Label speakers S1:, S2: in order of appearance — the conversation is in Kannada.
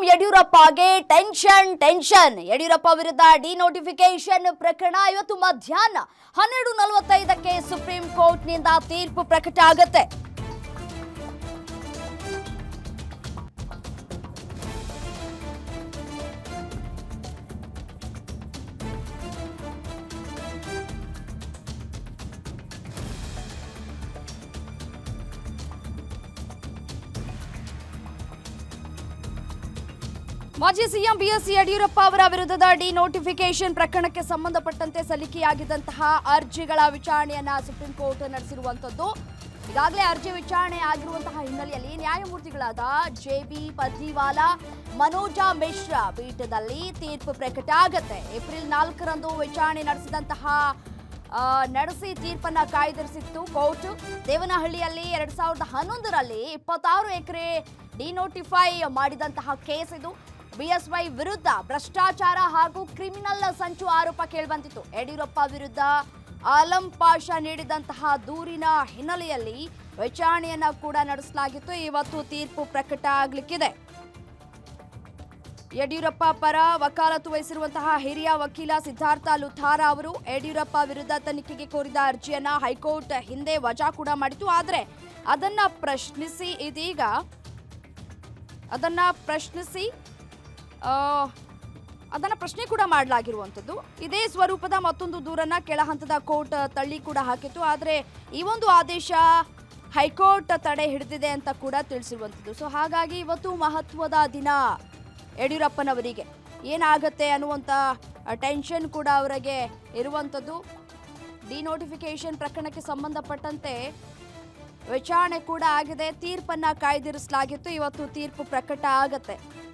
S1: ಯಡಿಯೂರಪ್ಪಗೆ ಟೆನ್ಷನ್ ಯಡಿಯೂರಪ್ಪ ವಿರುದ್ಧ ಡಿನೋಟಿಫಿಕೇಶನ್ ಪ್ರಕರಣ ಇವತ್ತು ಮಧ್ಯಾಹ್ನ 12:45ಕ್ಕೆ ಸುಪ್ರೀಂ ಕೋರ್ಟ್ನಿಂದ ತೀರ್ಪು ಪ್ರಕಟ ಆಗುತ್ತೆ. ಮಾಜಿ ಸಿಎಂ ಬಿಎಸ್ ಯಡಿಯೂರಪ್ಪ ಅವರ ವಿರುದ್ಧದ ಡಿನೋಟಿಫಿಕೇಶನ್ ಪ್ರಕರಣಕ್ಕೆ ಸಂಬಂಧಪಟ್ಟಂತೆ ಸಲ್ಲಿಕೆಯಾಗಿದ್ದಂತಹ ಅರ್ಜಿಗಳ ವಿಚಾರಣೆಯನ್ನ ಸುಪ್ರೀಂ ಕೋರ್ಟ್ ನಡೆಸಿರುವಂತದ್ದು. ಈಗಾಗಲೇ ಅರ್ಜಿ ವಿಚಾರಣೆ ಆಗಿರುವಂತಹ ಹಿನ್ನೆಲೆಯಲ್ಲಿ ನ್ಯಾಯಮೂರ್ತಿಗಳಾದ ಜೆಬಿ ಪದ್ರಿವಾಲಾ, ಮನೋಜಾ ಮಿಶ್ರಾ ಪೀಠದಲ್ಲಿ ತೀರ್ಪು ಪ್ರಕಟ ಆಗುತ್ತೆ. ಏಪ್ರಿಲ್ 4ರಂದು ವಿಚಾರಣೆ ನಡೆಸಿ ತೀರ್ಪನ್ನ ಕಾಯ್ದಿರಿಸಿತ್ತು ಕೋರ್ಟ್. ದೇವನಹಳ್ಳಿಯಲ್ಲಿ 2011ರಲ್ಲಿ 26 ಎಕರೆ ಡಿನೋಟಿಫೈ ಮಾಡಿದಂತಹ ಕೇಸ್ ಇದು. ಬಿಎಸ್ವೈ ವಿರುದ್ಧ ಭ್ರಷ್ಟಾಚಾರ ಹಾಗೂ ಕ್ರಿಮಿನಲ್ ಸಂಚು ಆರೋಪ ಕೇಳಿಬಂದಿತ್ತು. ಯಡಿಯೂರಪ್ಪ ವಿರುದ್ಧ ಆಲಂ ಪಾಷಾ ನೀಡಿದಂತಹ ದೂರಿನ ಹಿನ್ನೆಲೆಯಲ್ಲಿ ವಿಚಾರಣೆಯನ್ನ ಕೂಡ ನಡೆಸಲಾಗಿತ್ತು. ಇವತ್ತು ತೀರ್ಪು ಪ್ರಕಟ ಆಗಲಿಕ್ಕಿದೆ. ಯಡಿಯೂರಪ್ಪ ಪರ ವಕಾಲತ್ತು ವಹಿಸಿರುವಂತಹ ಹಿರಿಯ ವಕೀಲ ಸಿದ್ಧಾರ್ಥ ಲುಥಾರ ಅವರು ಯಡಿಯೂರಪ್ಪ ವಿರುದ್ಧ ತನಿಖೆಗೆ ಕೋರಿದ ಅರ್ಜಿಯನ್ನ ಹೈಕೋರ್ಟ್ ಹಿಂದೆ ವಜಾ ಕೂಡ ಮಾಡಿತ್ತು. ಆದರೆ ಅದನ್ನ ಪ್ರಶ್ನೆ ಕೂಡ ಮಾಡಲಾಗಿರುವಂಥದ್ದು. ಇದೇ ಸ್ವರೂಪದ ಮತ್ತೊಂದು ದೂರನ್ನ ಕೆಳ ಹಂತದ ಕೋರ್ಟ್ ತಳ್ಳಿ ಕೂಡ ಹಾಕಿತ್ತು. ಆದರೆ ಈ ಒಂದು ಆದೇಶ ಹೈಕೋರ್ಟ್ ತಡೆ ಹಿಡಿದಿದೆ ಅಂತ ಕೂಡ ತಿಳಿಸಿರುವಂಥದ್ದು. ಸೊ ಹಾಗಾಗಿ ಇವತ್ತು ಮಹತ್ವದ ದಿನ ಯಡಿಯೂರಪ್ಪನವರಿಗೆ. ಏನಾಗತ್ತೆ ಅನ್ನುವಂಥ ಟೆನ್ಷನ್ ಕೂಡ ಅವರಿಗೆ ಇರುವಂಥದ್ದು. ಡಿನೋಟಿಫಿಕೇಶನ್ ಪ್ರಕರಣಕ್ಕೆ ಸಂಬಂಧಪಟ್ಟಂತೆ ವಿಚಾರಣೆ ಕೂಡ ಆಗಿದೆ. ತೀರ್ಪನ್ನ ಕಾಯ್ದಿರಿಸಲಾಗಿತ್ತು. ಇವತ್ತು ತೀರ್ಪು ಪ್ರಕಟ ಆಗತ್ತೆ.